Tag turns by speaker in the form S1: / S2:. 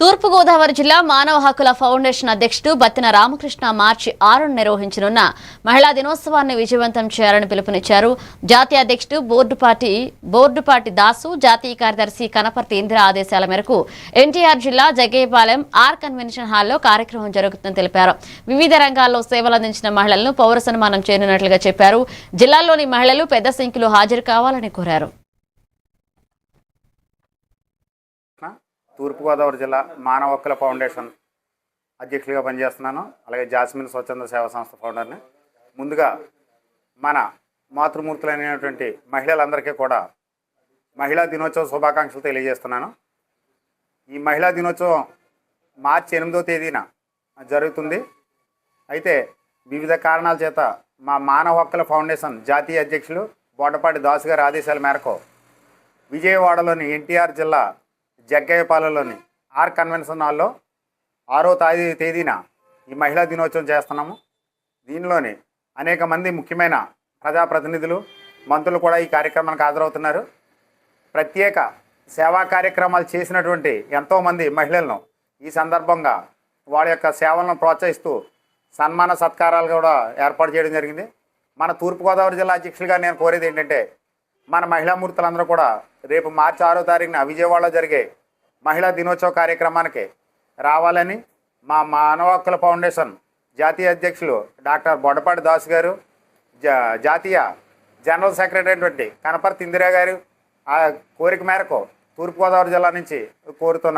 S1: తూర్పుగోదావరి జిల్లా మానవ హక్కుల ఫౌండేషన్ అధ్యక్షుడు బత్తిన రామకృష్ణ మార్చి 6న నిర్వహించనున్న మహిళా దినోత్సవాన్ని విజయవంతం చేయాలని పిలుపునిచ్చారు. జాతీయ అధ్యక్షుడు బోర్డుపాటి దాసు, జాతీయ కార్యదర్శి కనపర్తి ఇందిర ఆదేశాల మేరకు ఎన్టీఆర్ జిల్లా జగ్గయ్యపాలెం ఆర్ కన్వెన్షన్ హాల్లో కార్యక్రమం జరుగుతుందని తెలిపారు. వివిధ రంగాల్లో సేవలందించిన మహిళలను పౌర సన్మానం చేయనున్నట్లుగా చెప్పారు. జిల్లాలోని మహిళలు పెద్ద సంఖ్యలో హాజరు కావాలని కోరారు.
S2: తూర్పుగోదావరి జిల్లా మానవ హక్కుల ఫౌండేషన్ అధ్యక్షులుగా పనిచేస్తున్నాను. అలాగే జాస్మిన్ స్వచ్ఛంద సేవా సంస్థ ఫౌండర్ని. ముందుగా మన మాతృమూర్తులైనటువంటి మహిళలందరికీ కూడా మహిళా దినోత్సవ శుభాకాంక్షలు తెలియజేస్తున్నాను. ఈ మహిళా దినోత్సవం మార్చి 8వ తేదీన జరుగుతుంది. అయితే వివిధ కారణాల చేత మా మానవ హక్కుల ఫౌండేషన్ జాతీయ అధ్యక్షులు బోర్డుపాటి దాసు గారి ఆదేశాల మేరకు విజయవాడలోని ఎన్టీఆర్ జిల్లా జగ్గయ్యపాలెంలోని ఆర్ కన్వెన్షన్ హాల్లో 6వ తేదీన ఈ మహిళా దినోత్సవం చేస్తున్నాము. దీనిలోని అనేక మంది ముఖ్యమైన ప్రజాప్రతినిధులు, మంత్రులు కూడా ఈ కార్యక్రమానికి హాజరవుతున్నారు. ప్రత్యేక సేవా కార్యక్రమాలు చేసినటువంటి ఎంతోమంది మహిళలను ఈ సందర్భంగా వాళ్ళ యొక్క సేవలను ప్రోత్సహిస్తూ సన్మాన సత్కారాలు కూడా ఏర్పాటు చేయడం జరిగింది. మన తూర్పుగోదావరి జిల్లా అధ్యక్షులుగా నేను కోరేది ఏంటంటే, మన మహిళామూర్తులందరూ కూడా రేపు మార్చి 6వ తారీఖున విజయవాడలో జరిగే మహిళా దినోత్సవ కార్యక్రమానికి రావాలని మా మానవ హక్కుల ఫౌండేషన్ జాతీయ అధ్యక్షులు డాక్టర్ బోర్డుపాటి దాసు గారు, జాతీయ జనరల్ సెక్రటరీ అయినటువంటి కనపర్తి ఇందిరా గారు ఆ కోరిక మేరకు తూర్పుగోదావరి జిల్లా నుంచి కోరుతున్నాను.